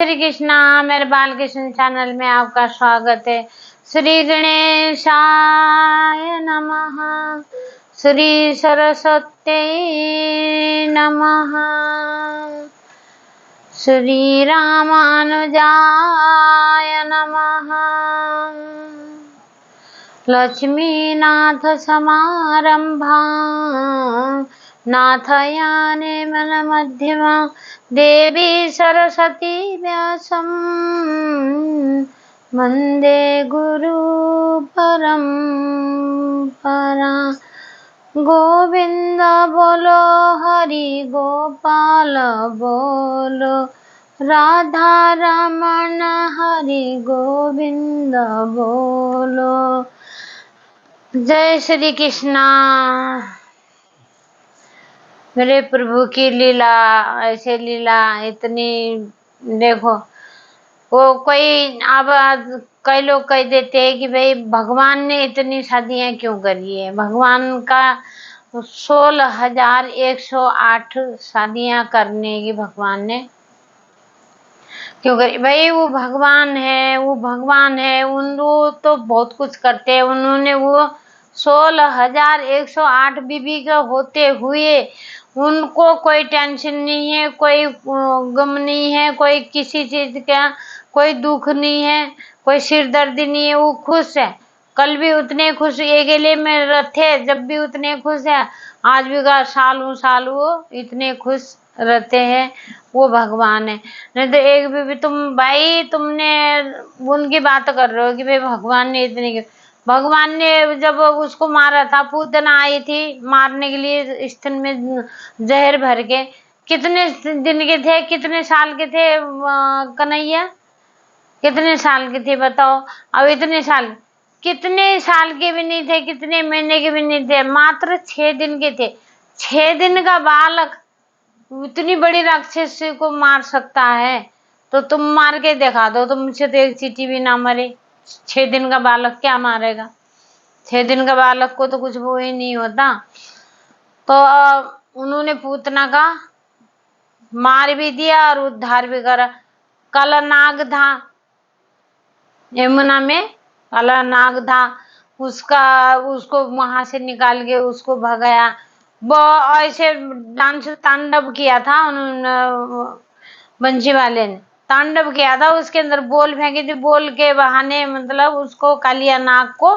श्री कृष्णा, मेरे बाल कृष्ण चैनल में आपका स्वागत है। श्री गणेशाय नमः, श्री सरस्वती नमः, श्री रामानुजाय नमः। लक्ष्मीनाथ समारंभा नाथयाने मन मध्यमा, देवी सरस्वती व्यासं वंदे गुरु परंपरा। गोविंद बोलो, हरि गोपाल बोलो, राधा रमण हरि गोविंद बोलो। जय श्री कृष्णा। मेरे प्रभु की लीला, ऐसे लीला इतनी, देखो वो कोई, अब कई लोग कह देते हैं कि भाई भगवान ने इतनी शादियां क्यों करी है। भगवान का 16,108 शादियां करने की भगवान ने क्यों करी। भाई वो भगवान है, वो भगवान है, उन वो तो बहुत कुछ करते हैं। उन्होंने वो 16,108 बीबी का होते हुए उनको कोई टेंशन नहीं है, कोई गम नहीं है, कोई किसी चीज का कोई दुख नहीं है, कोई सिर दर्द नहीं है। वो खुश है। कल भी उतने खुश अकेले में थे, जब भी उतने खुश है, आज भी का साल वो इतने खुश रहते हैं। वो भगवान है। नहीं तो एक भी तुम भाई तुमने उनकी बात कर रहे हो कि भाई भगवान ने इतनी, भगवान ने जब उसको मारा था, पूतना आई थी मारने के लिए स्तन में जहर भर के। कितने दिन के थे, कितने साल के थे कन्हैया, कितने साल के थे बताओ। अब इतने साल, कितने साल के भी नहीं थे, कितने महीने के भी नहीं थे, मात्र 6 दिन के थे। 6 दिन का बालक इतनी बड़ी राक्षस को मार सकता है, तो तुम मार के दिखा दो। तुमसे तो एक चींटी भी ना मरे। 6 दिन का बालक क्या मारेगा। 6 दिन का बालक को तो कुछ वो ही नहीं होता। तो उन्होंने पूतना का मार भी दिया और उद्धार भी करा। काला नाग था यमुना में, काला नाग था, उसको वहां से निकाल के उसको भगाया। वो ऐसे डांस तांडव किया था उन्होंने, बंशी वाले ने तांडव किया था। उसके अंदर बोल फेंकी थी, बोल के बहाने मतलब उसको कालिया नाग को,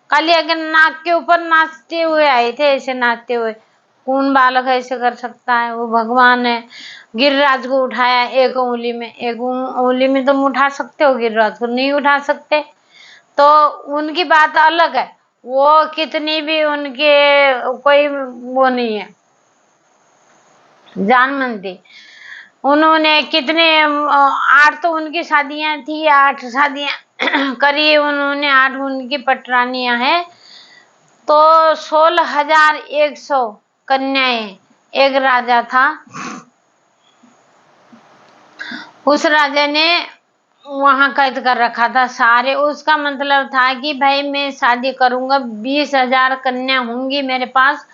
कालिया के नाग के ऊपर नाचते हुए आए थे, ऐसे नाचते हुए। कौन बालक ऐसे कर सकता है। वो भगवान है। गिरिराज को उठाया एक उंगली में, एक उंगली में तुम उठा सकते हो, गिरिराज को नहीं उठा सकते। तो उनकी बात अलग है। वो कितनी भी उनके कोई वो नहीं है, जानमंदी। उन्होंने कितने 8 तो उनकी शादियां थी, 8 शादियां करी उन्होंने, 8 उनकी पटरानियां हैं। तो 16,100 कन्याएं। एक राजा था, उस राजा ने वहां कैद कर रखा था सारे। उसका मतलब था कि भाई मैं शादी करूंगा, 20,000 कन्या होंगी मेरे पास,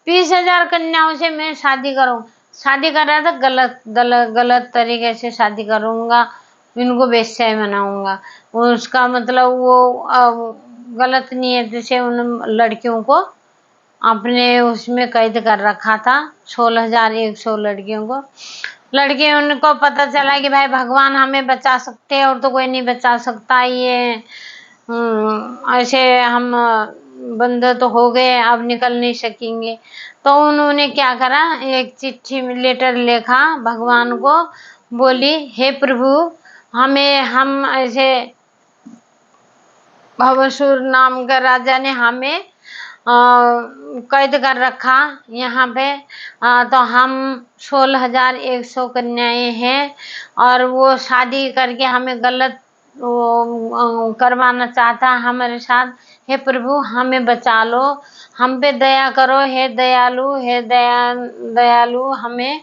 20,000 कन्याओं से मैं शादी करूंगा। शादी कर रहा था गलत गलत गलत तरीके से शादी करूंगा, इनको वेश्या बनाऊंगा। उसका मतलब वो गलत नियत से उन लड़कियों को अपने उसमें कैद कर रखा था, 16,100 लड़कियों को। लड़के उनको पता चला कि भाई भगवान हमें बचा सकते हैं और तो कोई नहीं बचा सकता। ये ऐसे हम बंद तो हो गए, अब निकल नहीं सकेंगे। तो उन्होंने क्या करा, एक चिट्ठी में लेटर लिखा भगवान को। बोली, हे प्रभु, हम ऐसे भवसुर नाम का राजा ने हमें कैद कर रखा यहाँ पे। तो हम 16,100 कन्याएं हैं और वो शादी करके हमें गलत करवाना चाहता हमारे साथ। हे प्रभु हमें बचा लो, हम पे दया करो, हे दयालु, हे दयालु हमें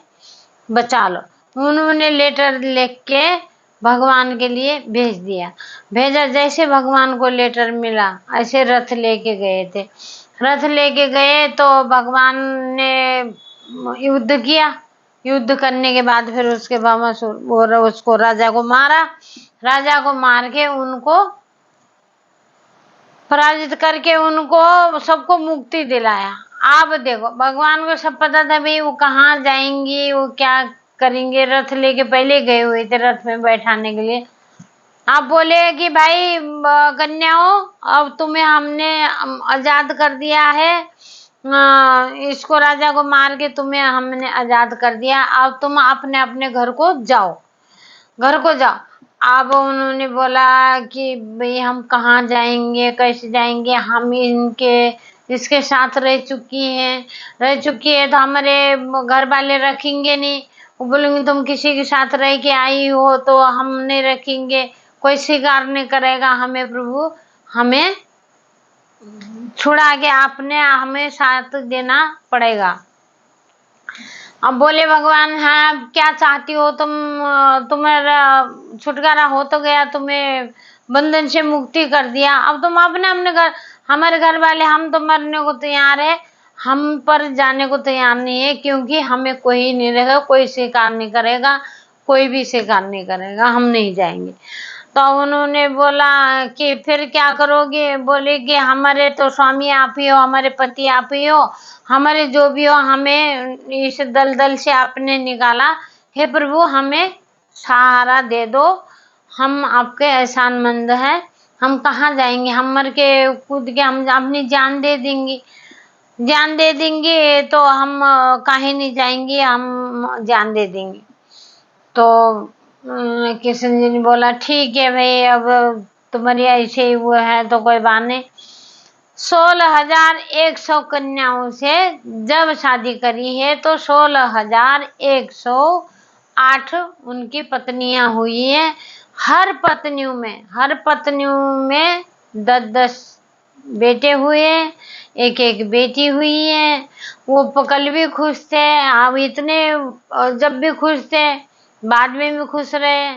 बचा लो। उन्होंने लेटर लिख के भगवान के लिए भेजा। जैसे भगवान को लेटर मिला, ऐसे रथ लेके गए थे। रथ लेके गए तो भगवान ने युद्ध किया। युद्ध करने के बाद फिर उसके भस्मासुर वो उसको राजा को मारा। राजा को मार के उनको पराजित करके उनको सबको मुक्ति दिलाया। आप देखो भगवान को सब पता था भाई वो कहाँ जाएंगी, वो क्या करेंगे। रथ लेके पहले गए हुए थे रथ में बैठाने के लिए। आप बोले कि भाई कन्याओं अब तुम्हें हमने आजाद कर दिया है, इसको राजा को मार के तुम्हें हमने आजाद कर दिया, अब तुम अपने अपने घर को जाओ, घर को जाओ। अब उन्होंने बोला कि भाई हम कहाँ जाएंगे, कैसे जाएंगे, हम इसके साथ रह चुकी है तो हमारे घर वाले रखेंगे नहीं। वो बोलेंगे तुम किसी के साथ रह के आई हो तो हम नहीं रखेंगे, कोई स्वीकार नहीं करेगा हमें, प्रभु हमें छुड़ा के आपने हमें साथ देना पड़ेगा। अब बोले भगवान हाँ क्या चाहती हो तुम, तुम्हारा छुटकारा हो तो गया, तुम्हें बंधन से मुक्ति कर दिया, अब तुम अपने अपने घर, हमारे घर वाले हम तो मरने को तैयार है, हम पर जाने को तैयार नहीं है, क्योंकि हमें कोई नहीं रहेगा, कोई स्वीकार नहीं करेगा, कोई भी स्वीकार नहीं करेगा, हम नहीं जाएंगे। तो उन्होंने बोला कि फिर क्या करोगे। बोले कि हमारे तो स्वामी आप ही हो, हमारे पति आप ही हो, हमारे जो भी हो, हमें इस दलदल से आपने निकाला, हे प्रभु हमें सहारा दे दो, हम आपके एहसानमंद हैं, हम कहाँ जाएंगे, हम मर के कूद के हम अपनी जान दे देंगे, जान दे देंगे तो हम काहे नहीं जाएंगे, हम जान दे देंगे। तो किशन जी ने बोला ठीक है भाई, अब तुम्हारी ऐसे ही वो है तो कोई बात नहीं। 16,100 कन्याओं से जब शादी करी है तो 16,108 उनकी पत्नियां हुई है। हर पत्नियों में 10-10 बेटे हुए, एक एक बेटी हुई है। वो कल भी खुश थे, अब इतने जब भी खुश थे, बाद में भी खुश रहे।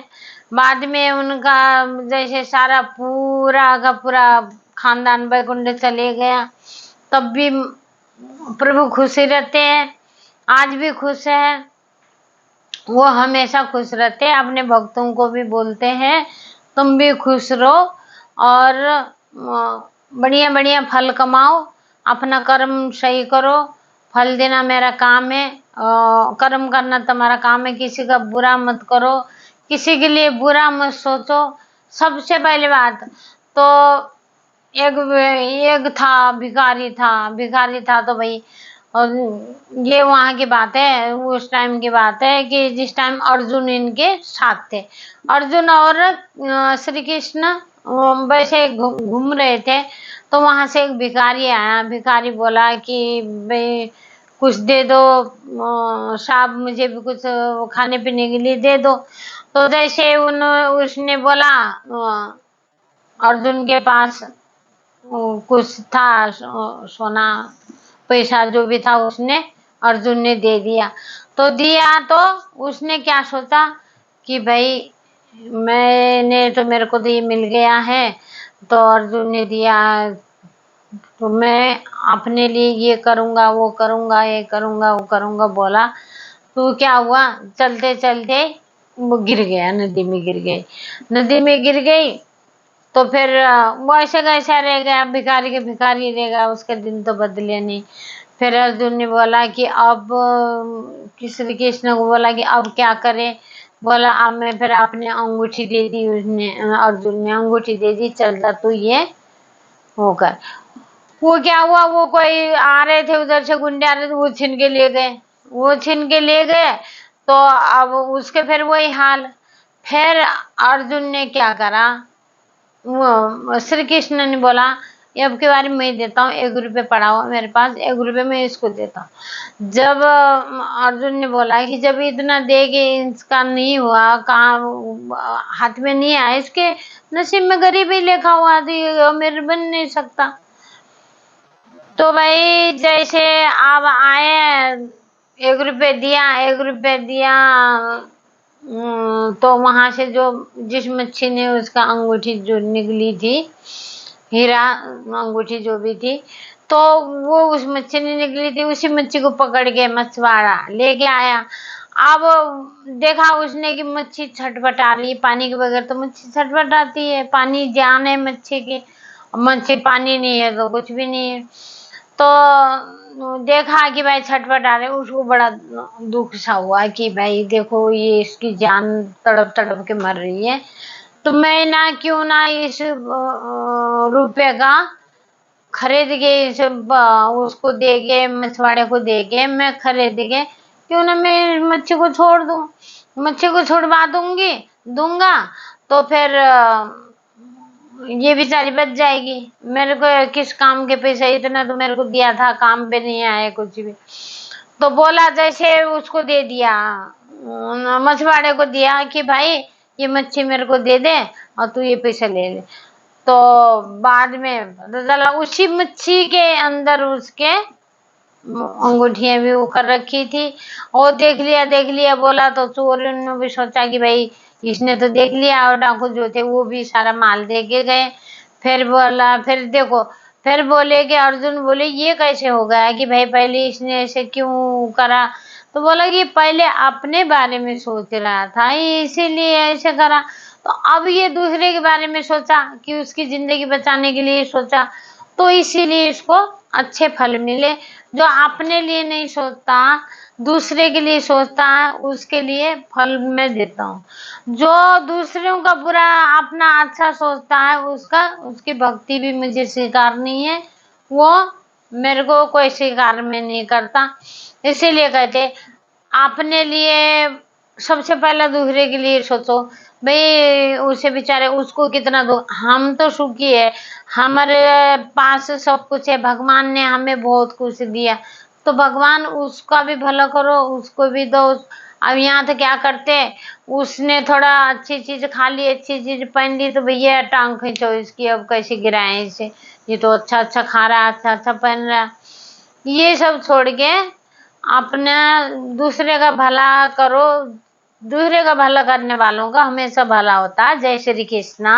बाद में उनका जैसे सारा पूरा का पूरा खानदान बैकुंठ चले गया, तब भी प्रभु खुश ही रहते हैं, आज भी खुश है, वो हमेशा खुश रहते हैं। अपने भक्तों को भी बोलते हैं तुम भी खुश रहो और बढ़िया बढ़िया फल कमाओ, अपना कर्म सही करो, फल देना मेरा काम है, कर्म करना तुम्हारा काम है, किसी का बुरा मत करो, किसी के लिए बुरा मत सोचो। सबसे पहली बात तो एक था भिखारी था तो भाई, और ये वहाँ की बात है, उस टाइम की बात है कि जिस टाइम अर्जुन इनके साथ थे। अर्जुन और श्री कृष्ण वैसे घूम रहे थे, तो वहां से एक भिखारी आया। भिखारी बोला कि भाई कुछ दे दो साहब, मुझे भी कुछ खाने पीने के लिए दे दो। तो जैसे उसने बोला अर्जुन के पास कुछ था सोना पैसा जो भी था उसने अर्जुन ने दे दिया। तो उसने क्या सोचा कि भाई मेरे को तो ये मिल गया है, तो अर्जुन ने दिया तो मैं अपने लिए ये करूंगा वो करूंगा, ये करूंगा वो करूंगा बोला। तो क्या हुआ, चलते चलते वो गिर गया, नदी में गिर गई। तो फिर वो ऐसे कैसा रह गया, भिखारी के भिखारी रह गया, उसके दिन तो बदले नहीं। फिर अर्जुन ने बोला कि अब श्री कृष्ण को बोला कि अब क्या करे। बोला अब मैं फिर अपने अंगूठी दे दी, उसने अर्जुन ने अंगूठी दे दी, चलता तू ये होकर। वो क्या हुआ, वो कोई आ रहे थे उधर से गुंडे आ रहे थे, वो छीन के ले गए। तो अब उसके फिर वही हाल। फिर अर्जुन ने क्या करा, वो श्री कृष्ण ने बोला अब के बारे में मैं देता हूँ, 1 रुपये पड़ा हुआ मेरे पास, 1 रुपये में इसको देता हूँ। जब अर्जुन ने बोला कि जब इतना दे के इसका नहीं हुआ, कहाँ हाथ में नहीं आया, इसके नसीब में गरीबी लिखा हुआ थी, मेरे बन नहीं सकता। तो भाई जैसे आप आए 1 रुपये दिया तो वहां से जो जिस मच्छी ने उसका अंगूठी जो निकली थी, हीरा अंगूठी जो भी थी, तो वो उस मच्छी ने निकली थी, उसी मच्छी को पकड़ के मछुआरा लेके आया। अब देखा उसने कि मच्छी छटपटा रही है, पानी के बगैर तो मच्छी छटपटाती है, पानी जान है मच्छी की, मच्छी पानी नहीं है तो कुछ भी नहीं है। तो देखा कि भाई छटपटा रहे, उसको बड़ा दुख सा हुआ कि भाई देखो ये इसकी जान तड़प तड़प के मर रही है, तो मैं ना क्यों ना इस रुपए का खरीद के इस उसको दे के, मछुआरे को दे के मैं खरीद के क्यों ना मैं मच्छी को छोड़ दूं, मच्छी को छुड़वा दूंगा तो फिर ये बेचारी बच जाएगी। मेरे को किस काम के पैसे, इतना तो मेरे को दिया था, काम पे नहीं आए कुछ भी। तो बोला जैसे उसको दे दिया, मछुआरे को दिया कि भाई ये मच्छी मेरे को दे दे और तू ये पैसे ले ले। तो बाद में पता चला उसी मच्छी के अंदर उसके अंगूठियां भी वो कर रखी थी। और देख लिया बोला तो चोरों ने भी सोचा कि भाई इसने तो देख लिया, और डाकू जो थे वो भी सारा माल दे के गए। फिर बोला, फिर देखो, फिर बोले कि अर्जुन बोले ये कैसे हो गया कि भाई पहले इसने ऐसे क्यों करा। तो बोला कि पहले अपने बारे में सोच रहा था इसीलिए ऐसे करा, तो अब ये दूसरे के बारे में सोचा कि उसकी जिंदगी बचाने के लिए सोचा, तो इसीलिए इसको अच्छे फल मिले। जो अपने लिए नहीं सोचता, दूसरे के लिए सोचता है, उसके लिए फल मैं देता हूँ। जो दूसरों का बुरा अपना अच्छा सोचता है, उसकी भक्ति भी मुझे स्वीकार नहीं है, वो मेरे को कोई स्वीकार में नहीं करता। इसीलिए कहते अपने लिए सबसे पहले दूसरे के लिए सोचो। भाई उसे बेचारे उसको कितना दो, हम तो सुखी है, हमारे पास सब कुछ है, भगवान ने हमें बहुत कुछ दिया, तो भगवान उसका भी भला करो, उसको भी दो। अब यहाँ तो क्या करते, उसने थोड़ा अच्छी चीज खा ली, अच्छी चीज पहन ली, तो भैया टांग खींचो इसकी, अब कैसे गिराए इसे, ये तो अच्छा अच्छा खा रहा है, अच्छा अच्छा पहन रहा है। ये सब छोड़ के अपना दूसरे का भला करो, दूसरे का भला करने वालों का हमेशा भला होता है। जय श्री कृष्णा।